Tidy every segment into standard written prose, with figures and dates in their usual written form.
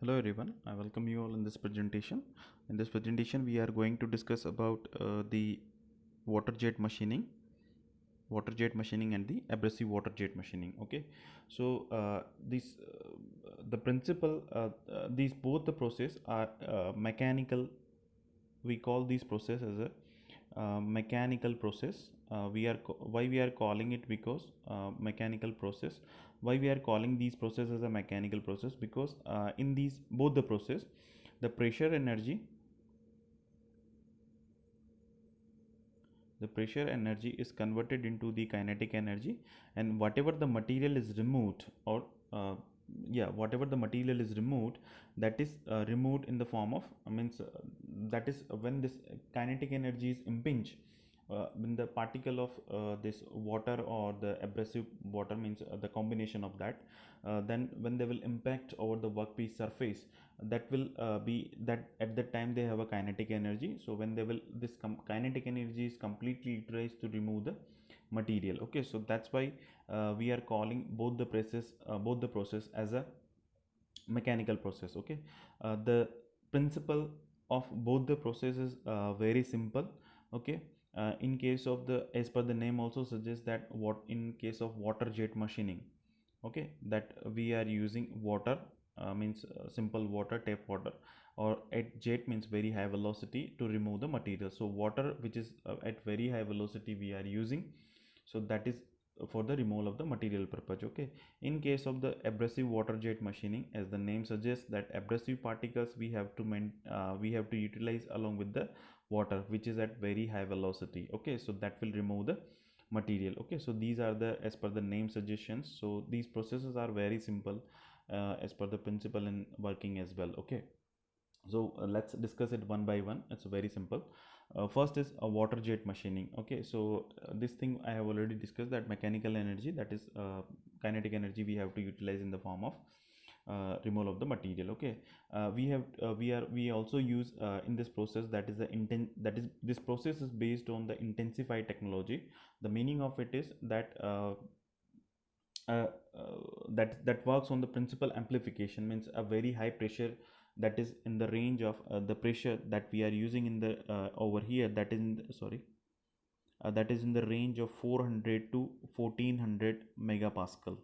Hello everyone, I welcome you all in this presentation. In this presentation, we are going to discuss about the water jet machining, and the abrasive water jet machining. Okay, so the principle, these both the process are mechanical. We call these process as a mechanical process. Why we are calling it because mechanical process. Why we are calling these process as a mechanical process? Because in these both the process, the pressure energy is converted into the kinetic energy, and whatever the material is removed, or uh, whatever the material is removed, that is removed in the form of means that is when this kinetic energy is impinged, when the particle of this water or the abrasive water, means the combination of that, then when they will impact over the workpiece surface, that will be that at that time they have a kinetic energy. So when they will kinetic energy is completely utilized to remove the material. Okay, so that's why we are calling both the process as a mechanical process. Okay, the principle of both the processes very simple. Okay, in case of the, as per the name also suggests, that what in case of water jet machining, okay, that we are using water, means simple water, tap water, or at jet means very high velocity to remove the material. So water which is at very high velocity we are using, so that is for the removal of the material purpose. Okay, in case of the abrasive water jet machining, as the name suggests, that abrasive particles we have to utilize along with the water which is at very high velocity. Okay, so that will remove the material. Okay, so these are the, as per the name suggestions, so these processes are very simple as per the principle in working as well. Okay, so let's discuss it one by one. It's very simple. First is a water jet machining. Okay, so this thing I have already discussed, that mechanical energy, that is kinetic energy, we have to utilize in the form of removal of the material. Okay, we also use in this process, that is the intent, that is this process is based on the intensified technology. The meaning of it is that uh, that works on the principal amplification, means a very high pressure, that is in the range of the pressure that we are using in the over here, that is in the, sorry, that is in the range of 400 to 1400 megapascal.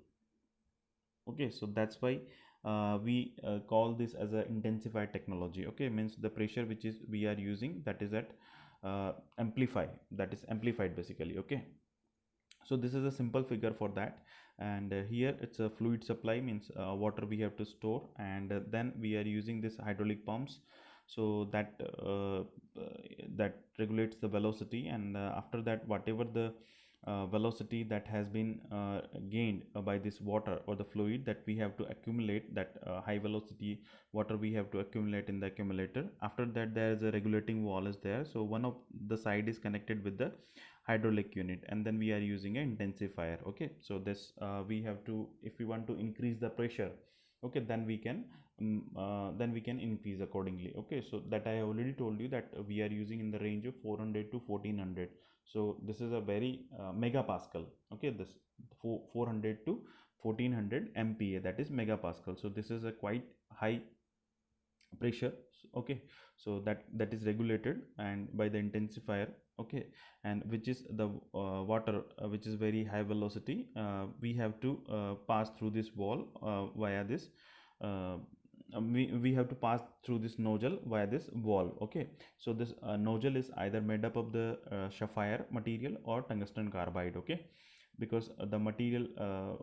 Okay, so that's why we call this as a intensified technology. Okay, means the pressure which is we are using, that is at amplify, that is amplified basically. Okay, so this is a simple figure for that. And here it's a fluid supply, means water we have to store, and then we are using this hydraulic pumps, so that that regulates the velocity. And after that, whatever the velocity that has been gained by this water or the fluid, that we have to accumulate, that high velocity water we have to accumulate in the accumulator. After that, there is a regulating wall is there, so one of the side is connected with the hydraulic unit, and then we are using an intensifier. Okay, so this we have to, if we want to increase the pressure, okay, then we can increase accordingly. Okay, so that I already told you, that we are using in the range of 400 to 1400. So this is a very megapascal. Okay, this 400 to 1400 MPa, that is megapascal. So this is a quite high pressure. Okay, so that is regulated and by the intensifier. Okay, and which is the water which is very high velocity, we have to pass through this wall via this uh, we have to pass through this nozzle via this wall. Okay, so this nozzle is either made up of the sapphire material or tungsten carbide. Okay, because the material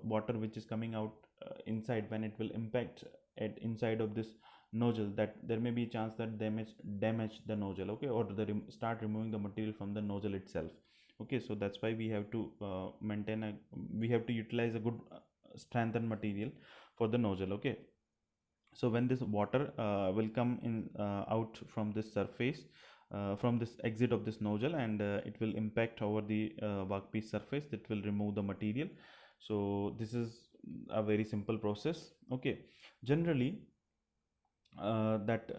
water which is coming out inside, when it will impact at inside of this nozzle, that there may be a chance that damage the nozzle. Okay, or start removing the material from the nozzle itself. Okay, so that's why we have to we have to utilize a good strengthened material for the nozzle. Okay, so when this water will come in out from this surface, from this exit of this nozzle, and it will impact over the workpiece surface, that will remove the material. So this is a very simple process. Okay, generally that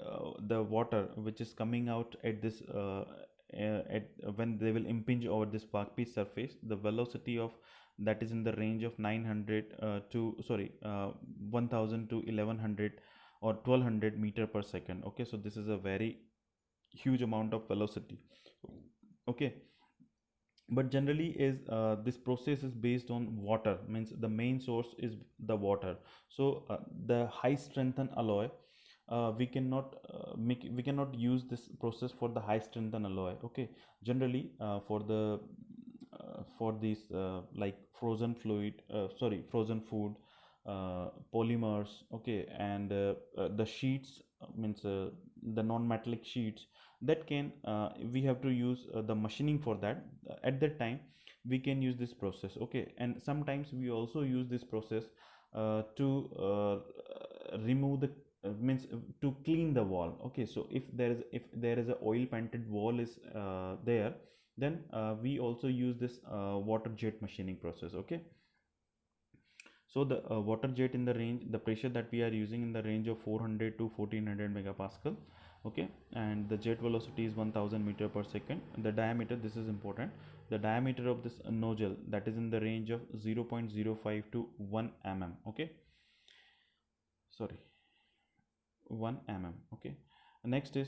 the water which is coming out at this at when they will impinge over this workpiece surface, the velocity of that is in the range of 900 to sorry 1000 to 1100 or 1200 meter per second. Okay, so this is a very huge amount of velocity. Okay, but generally is this process is based on water, means the main source is the water. So the high strengthened alloy, we cannot use this process for the high strengthened alloy. Okay, generally for these like frozen fluid, sorry, frozen food, polymers, okay, and the sheets, means the non-metallic sheets, that can we have to use the machining for that. At that time we can use this process. Okay, and sometimes we also use this process to remove the means to clean the wall. Okay, so if there is a oil painted wall is there, then we also use this water jet machining process. Okay, so the water jet in the range, the pressure that we are using in the range of 400 to 1400 megapascal. Okay, and the jet velocity is 1000 meter per second. The diameter, this is important, the diameter of this nozzle, that is in the range of 0.05 to 1 mm. Okay, sorry, 1 mm. Okay, next is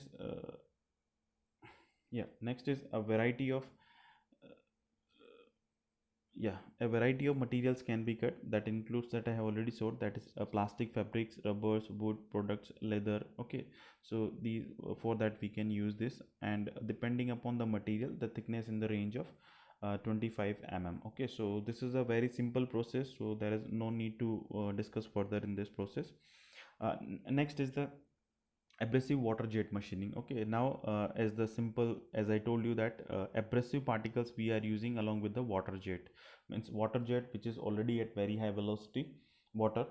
yeah, next is a variety of yeah, a variety of materials can be cut. That includes, that I have already showed, that is plastic, fabrics, rubbers, wood products, leather. Okay, so the for that we can use this, and depending upon the material, the thickness in the range of 25 mm. Okay, so this is a very simple process, so there is no need to discuss further in this process. Next is the abrasive water jet machining. Okay, now as the simple as I told you that abrasive particles we are using along with the water jet, means water jet which is already at very high velocity, water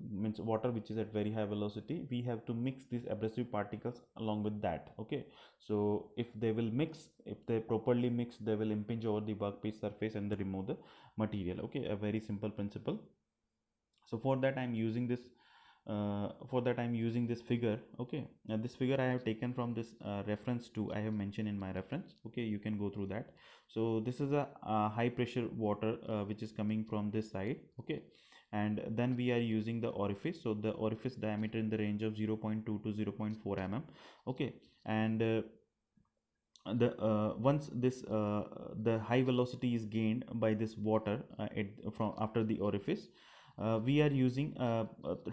means water which is at very high velocity, we have to mix these abrasive particles along with that. Okay, so if they will mix, if they properly mix, they will impinge over the workpiece surface and they remove the material. Okay, a very simple principle. So for that I'm using this this figure. Okay, now this figure I have taken from this reference to, I have mentioned in my reference. Okay, you can go through that. So this is a high pressure water which is coming from this side. Okay, and then we are using the orifice, so the orifice diameter in the range of 0.2 to 0.4 mm. Okay, and the once this the high velocity is gained by this water from after the orifice, we are using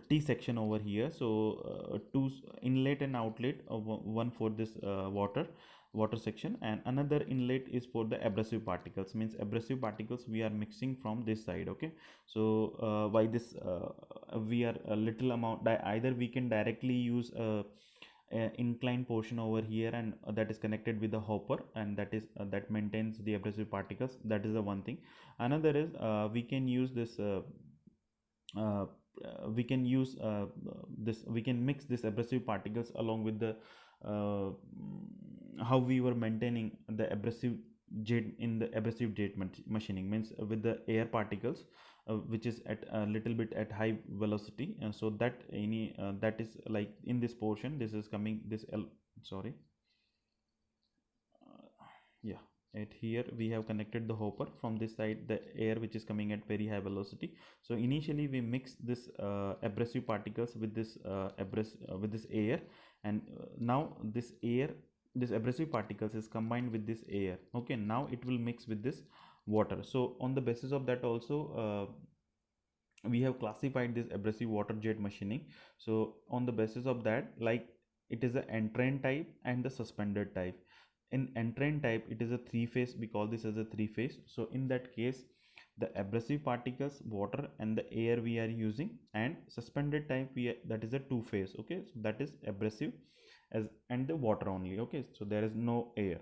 T section over here. So two inlet and outlet, one for this water section, and another inlet is for the abrasive particles, means abrasive particles we are mixing from this side. Okay, so by this we are a little amount, either we can directly use inclined portion over here, and that is connected with the hopper, and that is that maintains the abrasive particles. That is the one thing. Another is we can use this uh, we can use this we can mix this abrasive particles along with the uh, how we were maintaining the abrasive jet in the abrasive jet machining, means with the air particles which is at a little bit at high velocity, so that any that is like in this portion, this is coming this sorry, yeah, at here we have connected the hopper, from this side the air which is coming at very high velocity. So initially we mix this abrasive particles with this with this air, and now this air, this abrasive particles is combined with this air. Okay, now it will mix with this water. So on the basis of that also we have classified this abrasive water jet machining. So on the basis of that, like, it is the entrained type and the suspended type. In entrained type it is a three phase, we call this as a three phase. So in that case the abrasive particles, water and the air we are using, and suspended type that is a two phase. Okay, so that is abrasive as and the water only. Okay, so there is no air.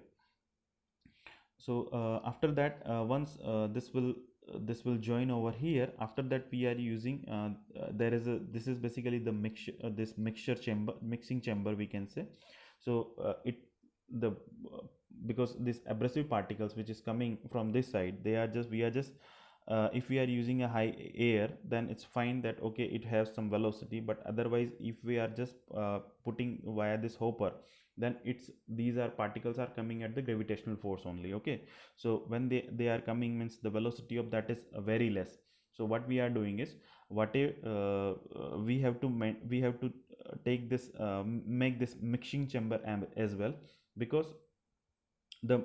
So after that this will join over here. After that we are using there is a, this is basically the mixture, this mixture chamber, mixing chamber we can say. So it the because this abrasive particles which is coming from this side, they are just, we are just if we are using a high air, then it's fine that okay it has some velocity, but otherwise if we are just putting via this hopper, then it's, these are particles are coming at the gravitational force only. Okay, so when they are coming, means the velocity of that is very less. So what we are doing is, what we have to take this make this mixing chamber as well, because the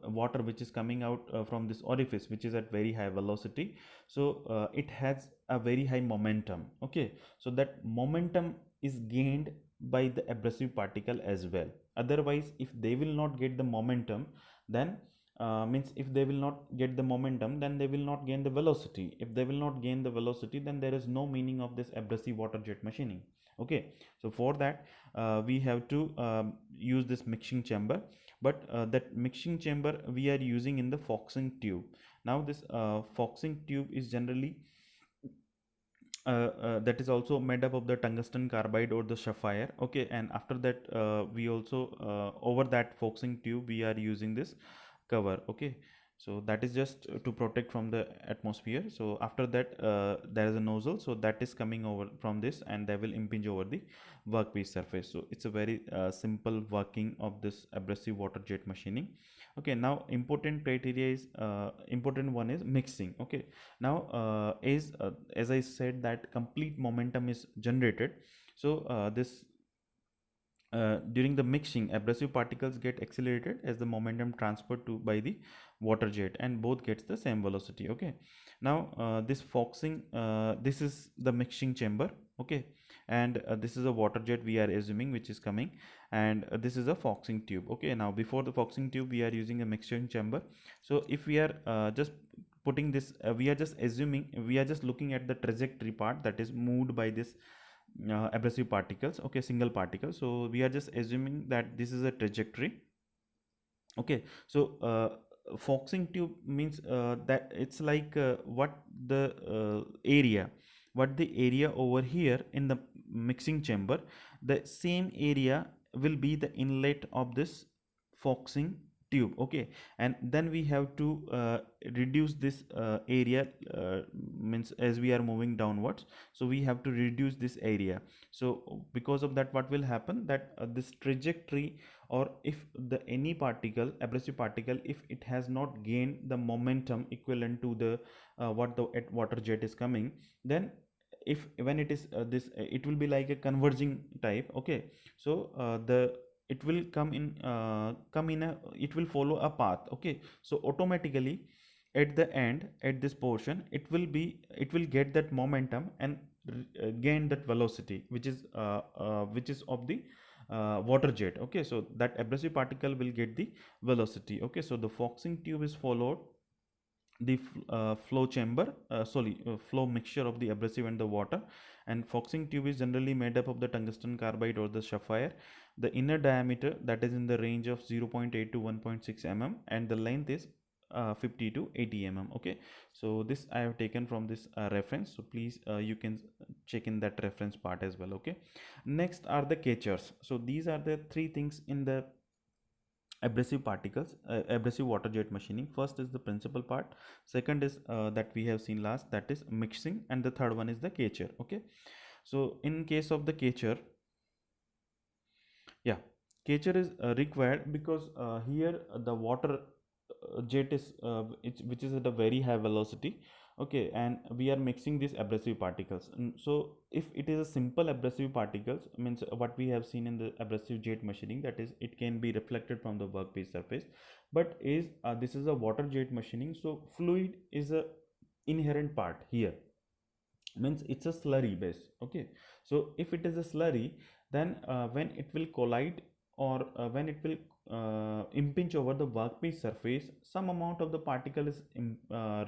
water which is coming out from this orifice, which is at very high velocity, so it has a very high momentum. Okay, so that momentum is gained by the abrasive particle as well. Otherwise, if they will not get the momentum, then means if they will not get the momentum, then they will not gain the velocity. If they will not gain the velocity, then there is no meaning of this abrasive water jet machining. Okay, so for that we have to use this mixing chamber, but that mixing chamber we are using in the foxing tube. Now this foxing tube is generally that is also made up of the tungsten carbide or the sapphire. Okay, and after that we also over that foxing tube we are using this cover. Okay, so that is just to protect from the atmosphere. So after that there is a nozzle, so that is coming over from this and they will impinge over the workpiece surface. So it's a very simple working of this abrasive water jet machining. Okay, now important criteria is important one is mixing. Okay, now as I said that complete momentum is generated. So this during the mixing, abrasive particles get accelerated as the momentum transferred to by the water jet, and both gets the same velocity. Okay, now this foxing, this is the mixing chamber. Okay, and this is a water jet we are assuming which is coming, and this is a foxing tube. Okay, now before the foxing tube we are using a mixing chamber. So if we are just putting this we are just assuming, we are just looking at the trajectory part that is moved by this abrasive particles. Okay, single particle, so we are just assuming that this is a trajectory. Okay, so foxing tube means that it's like what the area over here in the mixing chamber, the same area will be the inlet of this foxing tube. Okay, and then we have to reduce this area, means as we are moving downwards, so we have to reduce this area. So because of that, what will happen, that this trajectory, or if the any particle, abrasive particle, if it has not gained the momentum equivalent to the what the water jet is coming, then if when it is this it will be like a converging type. Okay, so the it will come in a, it will follow a path. Okay, so automatically at the end, at this portion, it will get that momentum and gain that velocity which is of the water jet. Okay, so that abrasive particle will get the velocity. Okay, so the foxing tube is followed the flow chamber, flow mixture of the abrasive and the water. And foxing tube is generally made up of the tungsten carbide or the sapphire. The inner diameter that is in the range of 0.8 to 1.6 mm, and the length is 50 to 80 mm. Okay, so this I have taken from this reference, so please you can check in that reference part as well. Okay, next are the catchers. So these are the three things in the abrasive particles, abrasive water jet machining. First is the principal part, second is that we have seen last, that is mixing, and the third one is the catcher. Okay, so in case of the catcher, yeah, catcher is required because here the water jet is which is at a very high velocity. Okay, and we are mixing these abrasive particles. So if it is a simple abrasive particles, means what we have seen in the abrasive jet machining, that is it can be reflected from the workpiece surface. But is this is a water jet machining, so fluid is a inherent part here, means it's a slurry base. Okay, so if it is a slurry, then when it will collide, or when it will impinge over the workpiece surface, some amount of the particle is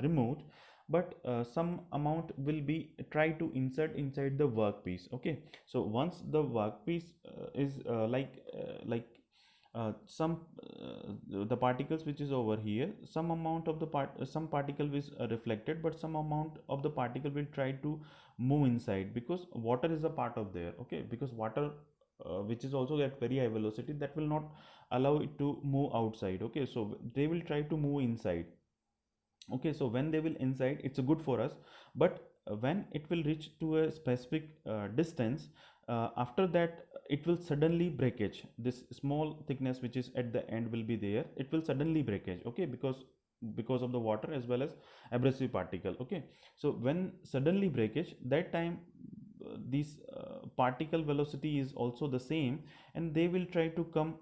removed, but some amount will be try to insert inside the workpiece. Okay, so once the workpiece is some the particles which is over here, some amount of the some particle is reflected, but some amount of the particle will try to move inside, because water is a part of there. Okay, because water which is also at very high velocity, that will not allow it to move outside. Okay, so they will try to move inside. Okay, so when they will inside, it's good for us, but when it will reach to a specific distance, after that it will suddenly breakage. This small thickness which is at the end will be there, it will suddenly breakage. Okay, because of the water as well as abrasive particle. Okay, so when suddenly breakage, that time this particle velocity is also the same, and they will try to come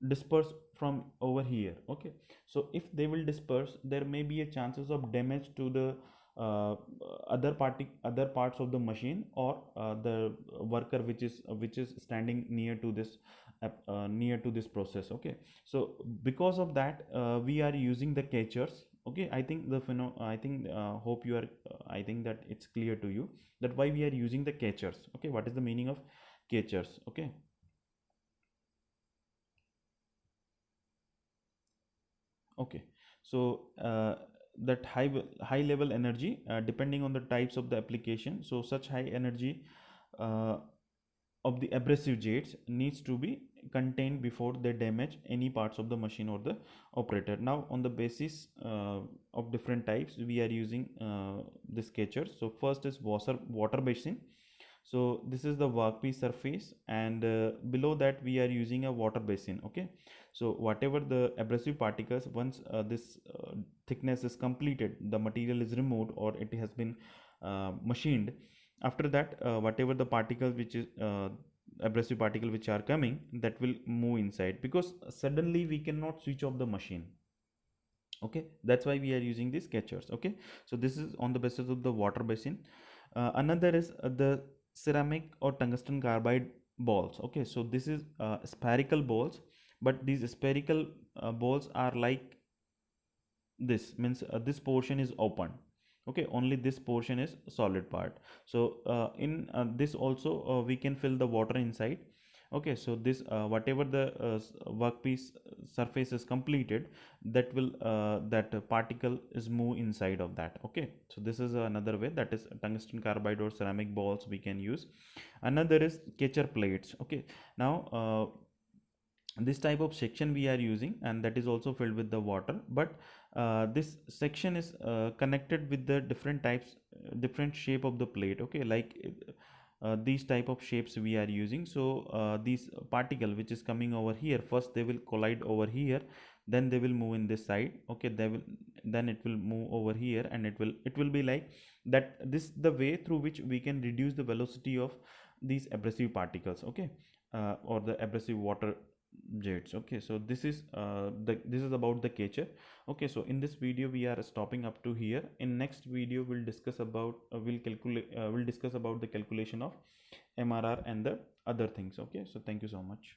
disperse from over here. Okay, so if they will disperse, there may be a chances of damage to the uh, other parts of the machine, or the worker which is standing near to this process. Okay, so because of that, we are using the catchers. Okay, I think I think hope you are I think that it's clear to you that why we are using the catchers. Okay, what is the meaning of catchers? Okay. Okay, so that high level energy, depending on the types of the application, so such high energy uh, of the abrasive jets needs to be contained before they damage any parts of the machine or the operator. Now, on the basis of different types, we are using the sketchers. So first is water basin. So this is the workpiece surface, and below that we are using a water basin. Okay, so whatever the abrasive particles, once this thickness is completed, the material is removed or it has been machined. After that, whatever the particles which is abrasive particle which are coming, that will move inside, because suddenly we cannot switch off the machine. Okay, that's why we are using these catchers. Okay, so this is on the basis of the water basin. Another is the ceramic or tungsten carbide balls. Okay, so this is spherical balls, but these spherical balls are like this, means this portion is open. Okay, only this portion is solid part. So in this also we can fill the water inside. Okay, so this whatever the workpiece surface is completed, that will that particle is move inside of that. Okay, so this is another way, that is tungsten carbide or ceramic balls we can use. Another is catcher plates. Okay, now this type of section we are using, and that is also filled with the water, but this section is connected with the different types, different shape of the plate. Okay, like these type of shapes we are using. So these particle which is coming over here, first they will collide over here, then they will move in this side. Okay, they will, then it will move over here, and it will be like that. This the way through which we can reduce the velocity of these abrasive particles. Okay, or the abrasive water jets. Okay, so this is about the catcher. Okay, so in this video we are stopping up to here. In next video we'll discuss about we'll discuss about the calculation of MRR and the other things. Okay, so thank you so much.